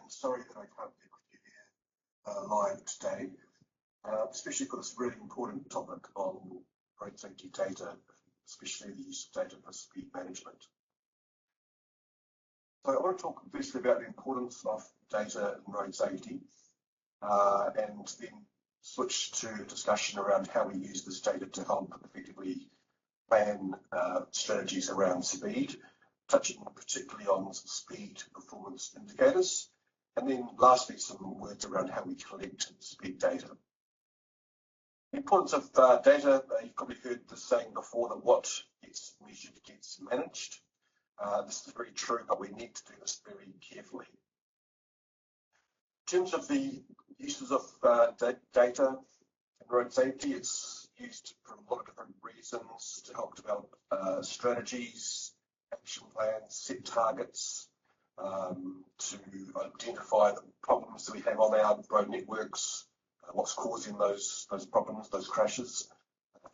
and sorry that I can't be with you here live today, especially for this really important topic on road safety data, especially the use of data for speed management. So I want to talk firstly about the importance of data in road safety, and then switch to a discussion around how we use this data to help effectively plan strategies around speed, touching particularly on speed performance indicators, and then lastly some words around how we collect speed data. The importance of data, you've probably heard this saying before, that what gets measured gets managed. This is very true, but we need to do this very carefully. In terms of the uses of data in road safety, it's used for a lot of different reasons to help develop strategies, action plans, set targets, to identify the problems that we have on our road networks, what's causing those problems, those crashes,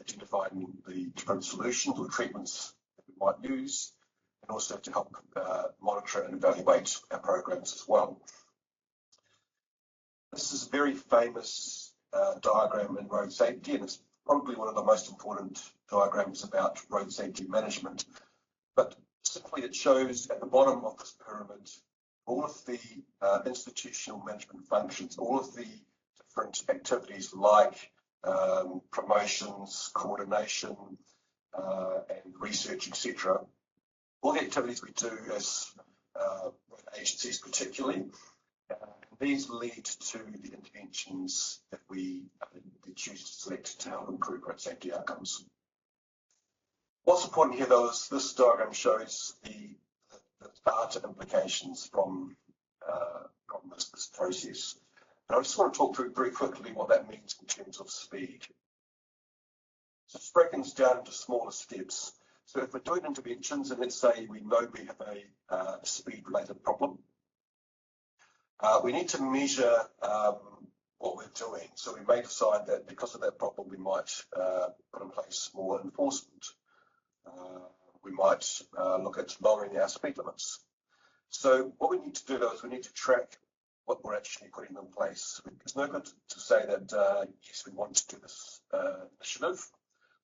identifying the different solutions or treatments that we might use, and also to help monitor and evaluate our programs as well. This is a very famous diagram in road safety, and it's probably one of the most important diagrams about road safety management. But simply it shows at the bottom of this pyramid all of the institutional management functions, all of the different activities like promotions, coordination, and research, etc. All the activities we do as agencies particularly, these lead to the interventions that we choose to select to help improve road safety outcomes. What's important here, though, is this diagram shows the data implications from this process. And I just want to talk through very quickly what that means in terms of speed. So it's broken down into smaller steps. So if we're doing interventions, and let's say we know we have a speed-related problem, we need to measure what we're doing. So we may decide that because of that problem, we might put in place more enforcement. We might look at lowering our speed limits. So what we need to do, though, is we need to track what we're actually putting in place. It's no good to say that, yes, we want to do this initiative.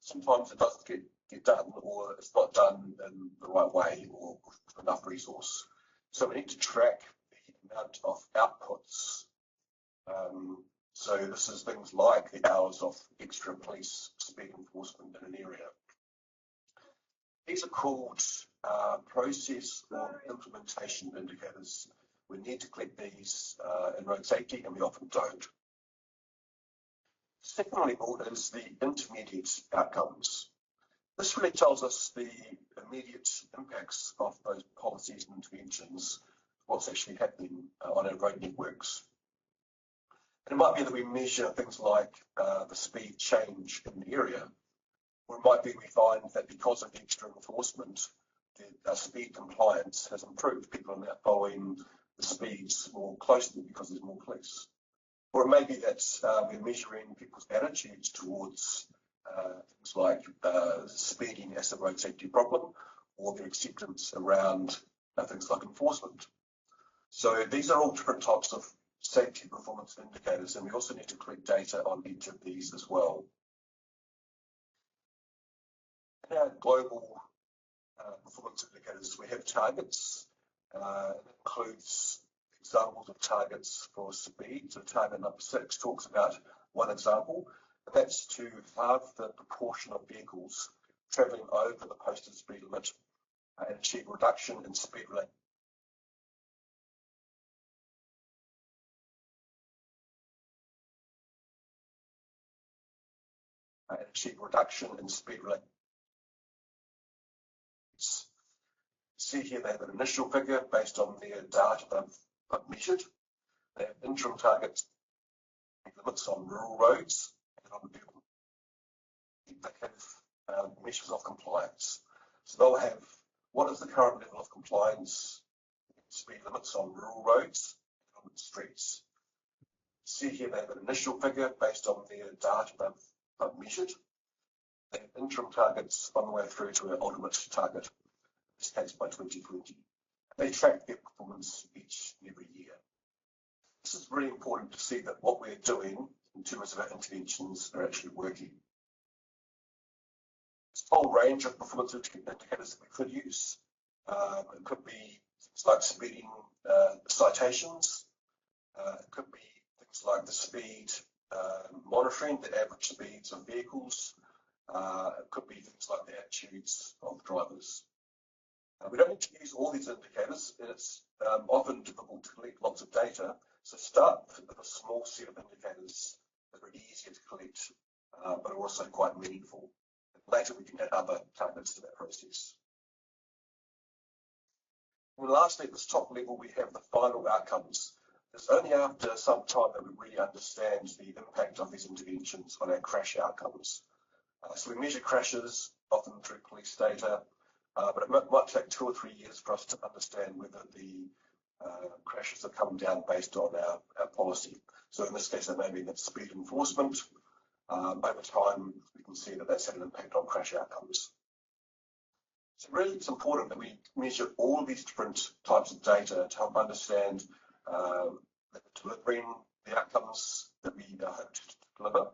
Sometimes it doesn't get done, or it's not done in the right way or with enough resource. So we need to track the amount of outputs. So this is things like the hours of extra police speed enforcement in an area. These are called process or implementation indicators. We need to collect these in road safety, and we often don't. Second level is the intermediate outcomes. This really tells us the immediate impacts of those policies and interventions, what's actually happening on our road networks. And it might be that we measure things like the speed change in the area, or it might be we find that because of the extra enforcement, the speed compliance has improved. People are now following the speeds more closely because there's more police. Or it may be that we're measuring people's attitudes towards things like speeding as a road safety problem, or their acceptance around things like enforcement. So these are all different types of safety performance indicators, and we also need to collect data on each of these as well. In our global performance indicators, we have targets. That includes examples of targets for speed. So target number 6 talks about one example, and that's to halve the proportion of vehicles travelling over the posted speed limit and achieve a reduction in speed related See here they have an initial figure based on their data they've measured. They have interim targets, limits on rural roads, and on the they have measures of compliance. So they'll have what is the current level of compliance speed limits on rural roads and on the streets. See here they have an initial figure based on their data they've measured. They have interim targets on the way through to an ultimate target, in this case by 2020. They track their performance each and every year. This is really important to see that what we're doing in terms of our interventions are actually working. There's a whole range of performance indicators that we could use. It could be things like speeding citations. It could be things like the speed monitoring, the average speeds of vehicles. It could be things like the attitudes of drivers. We don't need to use all these indicators. It's often difficult to collect lots of data. So start with a small set of indicators that are easier to collect, but are also quite meaningful. And later we can add other targets to that process. And lastly, at this top level, we have the final outcomes. It's only after some time that we really understand the impact of these interventions on our crash outcomes. So we measure crashes, often through police data, but it might take 2 or 3 years for us to understand whether the crashes have come down based on our policy. So in this case, that may mean that speed enforcement. Over time, we can see that that's had an impact on crash outcomes. So really, it's important that we measure all of these different types of data to help understand that we're delivering the outcomes that we hope to deliver,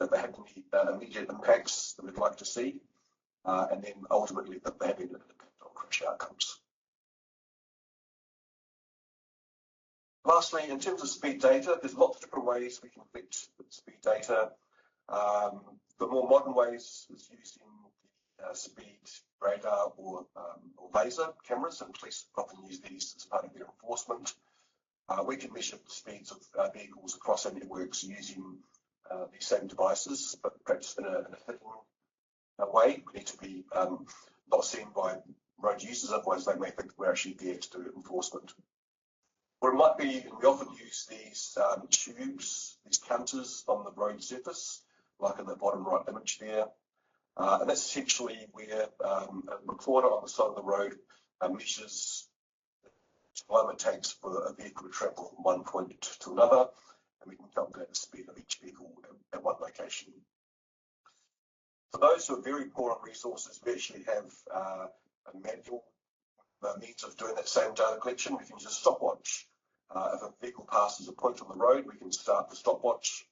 that they have any immediate impacts that we'd like to see, and then ultimately that they have an impact on crash outcomes. Lastly, in terms of speed data, there's lots of different ways we can collect speed data. The more modern ways is using the speed radar or laser cameras, and police often use these as part of their enforcement. We can measure the speeds of vehicles across our networks using these same devices, but perhaps in a hidden way. We need to be not seen by road users, otherwise they may think we're actually there to do enforcement. Or it might be, and we often use these tubes, these counters on the road surface, like in the bottom right image there. And that's essentially where a recorder on the side of the road measures the time it takes for a vehicle to travel from one point to another, and we can calculate the speed of each vehicle at one location. For those who are very poor on resources, we actually have a manual means of doing that same data collection. We can use a stopwatch. If a vehicle passes a point on the road, we can start the stopwatch,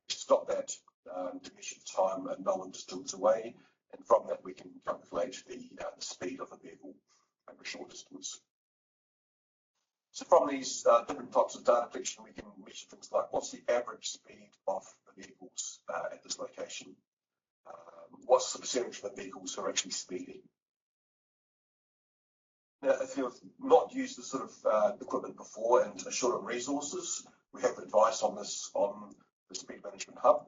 stop that to measure the time a known distance away, and from that we can calculate the speed of the vehicle over a short distance. So from these different types of data collection, we can measure things like what's the average speed of the vehicles at this location? What's the percentage of the vehicles who are actually speeding? Now, if you've not used this sort of equipment before and are short on resources, we have advice on this on the Speed Management Hub.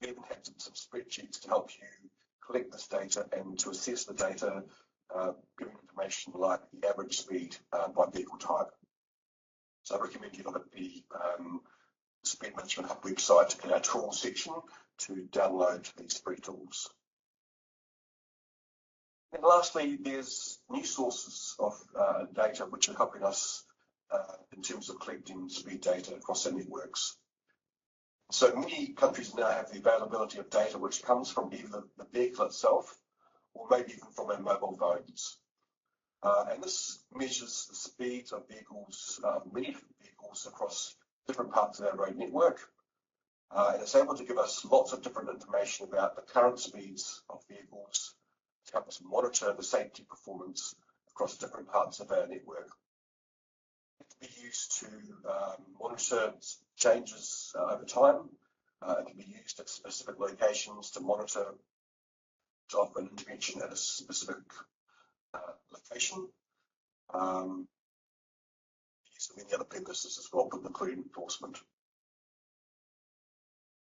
We even have some spreadsheets to help you collect this data and to assess the data, giving information like the average speed by vehicle type. So I recommend you look at the Speed Management Hub website in our tools section to download these free tools. And lastly, there's new sources of data which are helping us in terms of collecting speed data across our networks. So many countries now have the availability of data which comes from either the vehicle itself or maybe even from our mobile phones. And this measures the speeds of vehicles, many different vehicles across different parts of our road network. And it's able to give us lots of different information about the current speeds of vehicles to help us monitor the safety performance across different parts of our network. It can be used to monitor changes over time. It can be used at specific locations to monitor an intervention at a specific location. Used for many other purposes as well, including enforcement.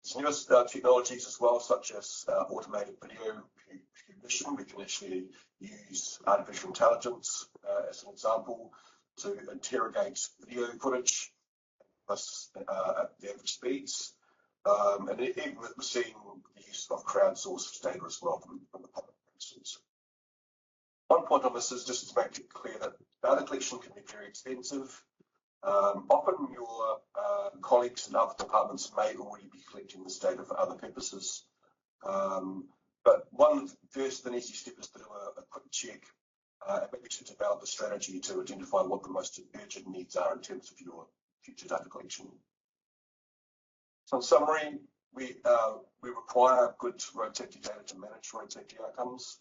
Some newest technologies as well, such as automated video recognition. We can actually use artificial intelligence as an example to interrogate video footage at the average speeds. And even we're seeing the use of crowdsourced data as well from the public, for instance. One point on this is just to make it clear that data collection can be very expensive. Often your colleagues in other departments may already be collecting this data for other purposes. But one first and easy step is to do a quick check and maybe to develop a strategy to identify what the most urgent needs are in terms of your future data collection. So in summary, we require good road safety data to manage road safety outcomes.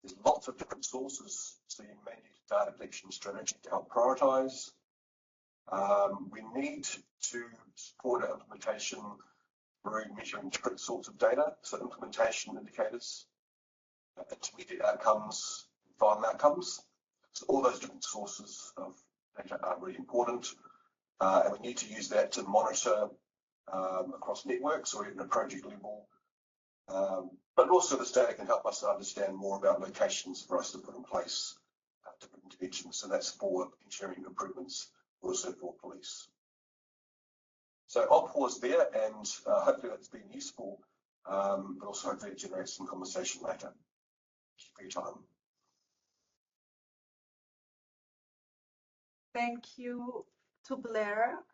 There's lots of different sources, so you may need a data collection strategy to help prioritise. We need to support our implementation through measuring different sorts of data, so implementation indicators, intermediate outcomes, final outcomes. So all those different sources of data are really important, and we need to use that to monitor across networks or even at project level. But also this data can help us to understand more about locations for us to put in place different interventions. So that's for ensuring improvements, also for police. So I'll pause there, and hopefully that's been useful, but also hopefully it generates some conversation later. Thank you for your time. Thank you to Blair.